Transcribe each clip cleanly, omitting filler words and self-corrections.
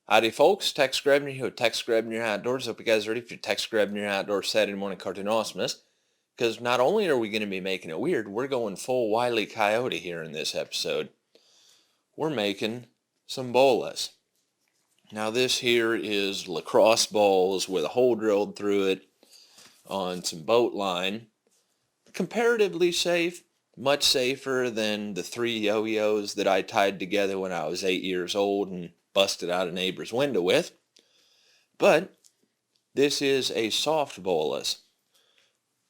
Howdy folks, Tex Grebner here with Tex Grebner Outdoors. Hope you guys are ready for your Tex Grebner Outdoors Saturday morning cartoon awesomeness. Because not only are we going to be making it weird, we're going full Wile E Coyote here in this episode. We're making some bolas. Now this here is lacrosse balls with a hole drilled through it on some boat line. Comparatively safe, much safer than the 3 yo-yos that I tied together when I was 8 years old and busted out a neighbor's window with. But this is a soft bolas.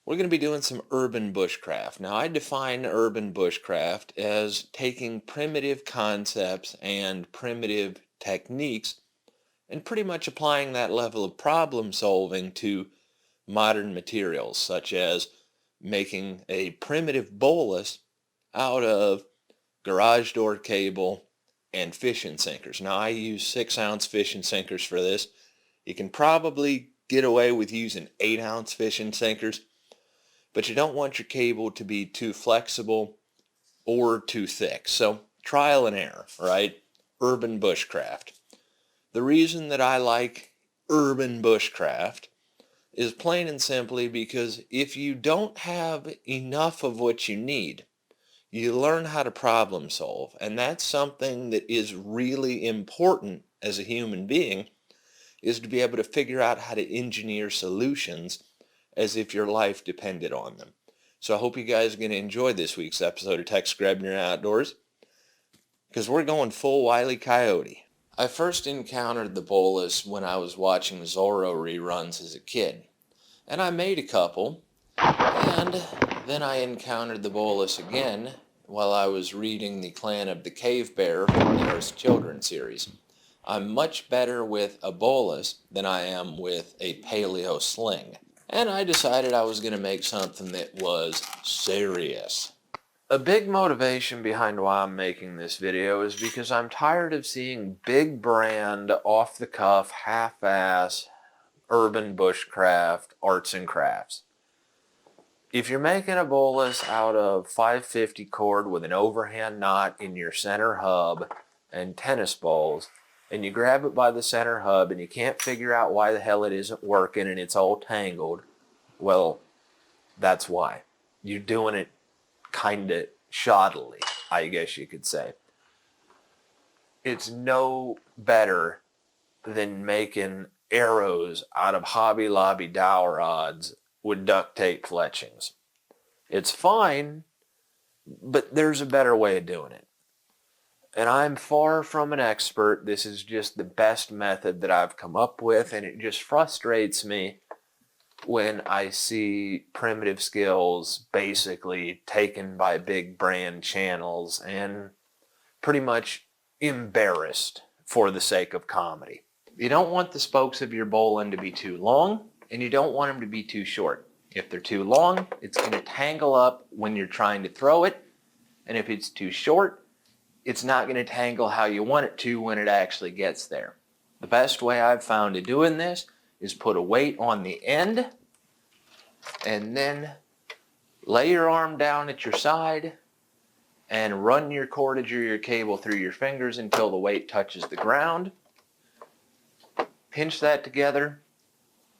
We're going to be doing some urban bushcraft. Now I define urban bushcraft as taking primitive concepts and primitive techniques and pretty much applying that level of problem solving to modern materials, such as making a primitive bolas out of garage door cable and fishing sinkers. Now I use 6-ounce fishing sinkers for this. You can probably get away with using 8-ounce fishing sinkers, but you don't want your cable to be too flexible or too thick. So trial and error, right? Urban bushcraft. The reason that I like urban bushcraft is plain and simply because if you don't have enough of what you need, you learn how to problem solve. And that's something that is really important as a human being, is to be able to figure out how to engineer solutions as if your life depended on them. So I hope you guys are going to enjoy this week's episode of Tex Grebner Outdoors, because we're going full Wile E Coyote. I first encountered the bolas when I was watching Zorro reruns as a kid, and I made a couple, and then I encountered the bolas again while I was reading The Clan of the Cave Bear from the Earth's Children series. I'm much better with a bolas than I am with a paleo sling, and I decided I was going to make something that was serious. A big motivation behind why I'm making this video is because I'm tired of seeing big brand, off-the-cuff, half-ass, urban bushcraft, arts and crafts. If you're making a bolas out of 550 cord with an overhand knot in your center hub and tennis balls, and you grab it by the center hub and you can't figure out why the hell it isn't working and it's all tangled, well, that's why. You're doing it kind of shoddily, I guess you could say. It's no better than making arrows out of Hobby Lobby dowel rods with duct tape fletchings. It's fine, but there's a better way of doing it. And I'm far from an expert. This is just the best method that I've come up with, and it just frustrates me when I see primitive skills basically taken by big brand channels and pretty much embarrassed for the sake of comedy. You don't want the spokes of your bowline to be too long, and you don't want them to be too short. If they're too long, it's going to tangle up when you're trying to throw it, and if it's too short, it's not going to tangle how you want it to when it actually gets there. The best way I've found of doing this is put a weight on the end and then lay your arm down at your side and run your cordage or your cable through your fingers until the weight touches the ground. Pinch that together,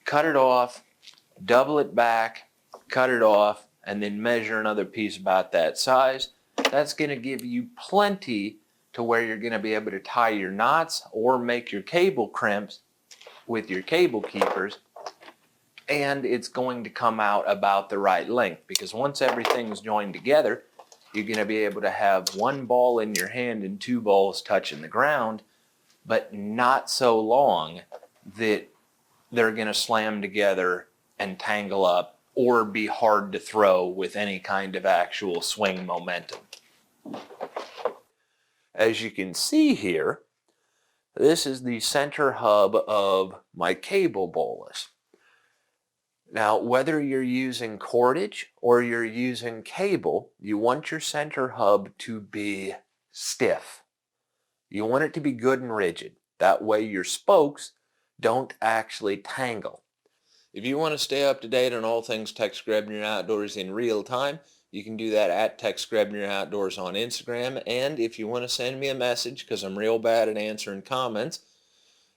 cut it off, double it back, cut it off, and then measure another piece about that size. That's going to give you plenty to where you're going to be able to tie your knots or make your cable crimps with your cable keepers, and it's going to come out about the right length, because once everything's joined together, you're going to be able to have one ball in your hand and 2 balls touching the ground, but not so long that they're going to slam together and tangle up or be hard to throw with any kind of actual swing momentum. As you can see here, this is the center hub of my cable bolas. Now, whether you're using cordage or you're using cable, you want your center hub to be stiff. You want it to be good and rigid. That way your spokes don't actually tangle. If you want to stay up to date on all things Tex Grebner Outdoors in real time, you can do that at Tex Grebner Outdoors on Instagram. And if you want to send me a message, because I'm real bad at answering comments,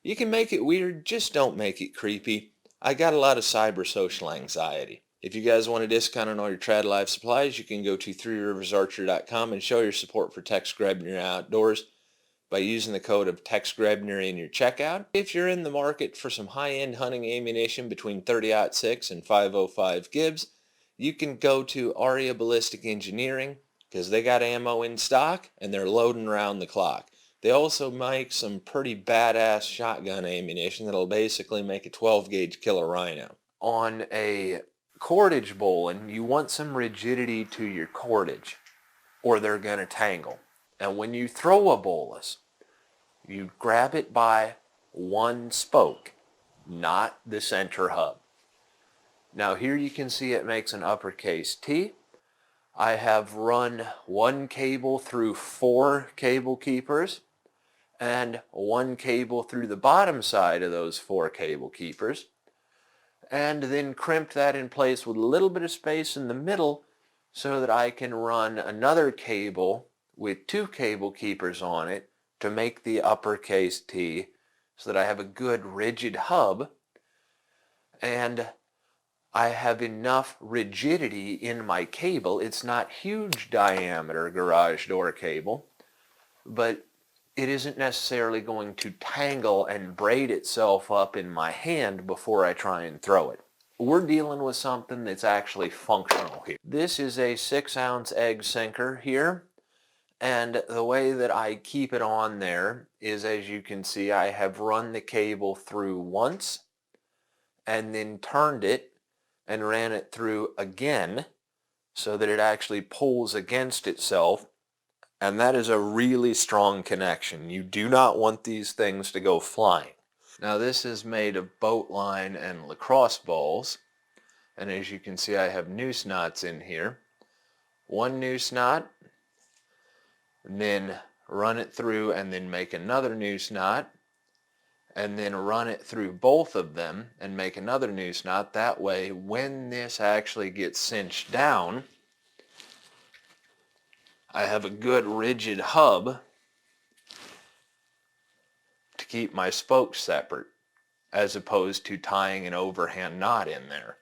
You can make it weird, just don't make it creepy. I got a lot of cyber social anxiety. If you guys want a discount on all your trad life supplies, you can go to threeriversarchery.com and show your support for Tex Grebner Outdoors by using the code of Tex Grebner in your checkout. If you're in the market for some high-end hunting ammunition between 30-06 and 505 Gibbs, you can go to Aria Ballistic Engineering because they got ammo in stock and they're loading around the clock. They also make some pretty badass shotgun ammunition that'll basically make a 12-gauge killer rhino. On a cordage bowline, you want some rigidity to your cordage or they're going to tangle. And when you throw a Bolas, you grab it by one spoke, not the center hub. Now here you can see it makes an uppercase T. I have run one cable through 4 cable keepers and one cable through the bottom side of those 4 cable keepers, and then crimped that in place with a little bit of space in the middle so that I can run another cable with 2 cable keepers on it to make the uppercase T so that I have a good rigid hub and I have enough rigidity in my cable. It's not huge diameter garage door cable, but it isn't necessarily going to tangle and braid itself up in my hand before I try and throw it. We're dealing with something that's actually functional here. This is a 6-ounce egg sinker here, and the way that I keep it on there is, as you can see, I have run the cable through once and then turned it and ran it through again so that it actually pulls against itself. And that is a really strong connection. You do not want these things to go flying. Now this is made of boat line and lacrosse balls. And as you can see, I have noose knots in here. One noose knot, and then run it through and then make another noose knot. And then run it through both of them and make another noose knot. That way, when this actually gets cinched down, I have a good rigid hub to keep my spokes separate, as opposed to tying an overhand knot in there.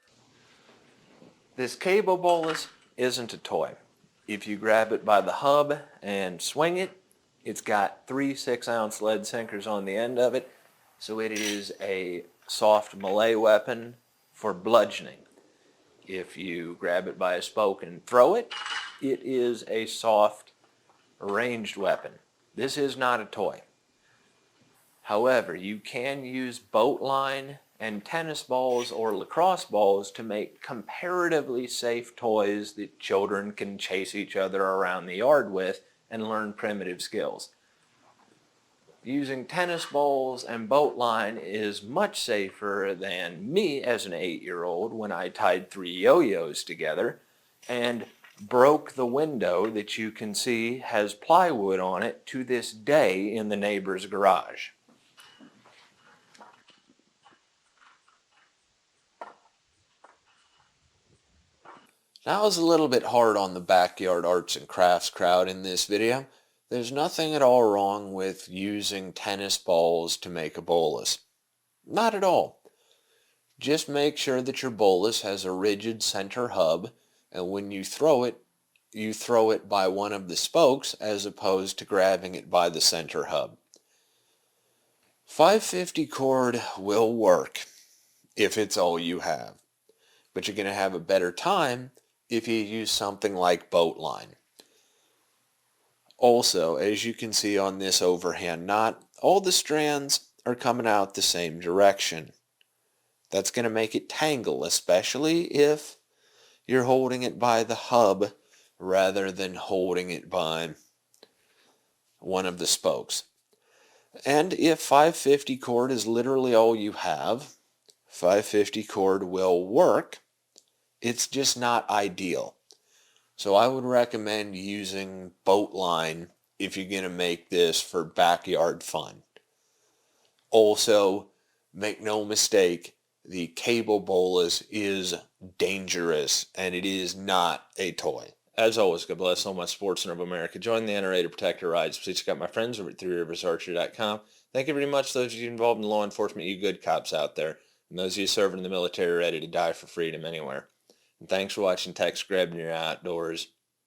This cable Bolas isn't a toy. If you grab it by the hub and swing it, it's got 3 6-ounce lead sinkers on the end of it, so it is a soft melee weapon for bludgeoning. If you grab it by a spoke and throw it, it is a soft ranged weapon. This is not a toy. However, you can use boat line and tennis balls or lacrosse balls to make comparatively safe toys that children can chase each other around the yard with and learn primitive skills. Using tennis balls and boat line is much safer than me as an 8-year-old when I tied 3 yo-yos together and broke the window that you can see has plywood on it to this day in the neighbor's garage. Now I was a little bit hard on the backyard arts and crafts crowd in this video. There's nothing at all wrong with using tennis balls to make a Bolas. Not at all. Just make sure that your Bolas has a rigid center hub, and when you throw it by one of the spokes as opposed to grabbing it by the center hub. 550 cord will work if it's all you have, but you're going to have a better time if you use something like boat line. Also, as you can see on this overhand knot, all the strands are coming out the same direction. That's going to make it tangle, especially if you're holding it by the hub rather than holding it by one of the spokes. And if 550 cord is literally all you have, 550 cord will work. It's just not ideal. So I would recommend using boat line if you're going to make this for backyard fun. Also, make no mistake, the cable Bolas is dangerous and it is not a toy. As always, God bless all my sportsmen of America. Join the NRA to protect our rights. Please check out my friends over at threeriversarchery.com. Thank you very much, those of you involved in law enforcement, you good cops out there, and those of you serving in the military ready to die for freedom anywhere. And thanks for watching Tex Grebner Outdoors.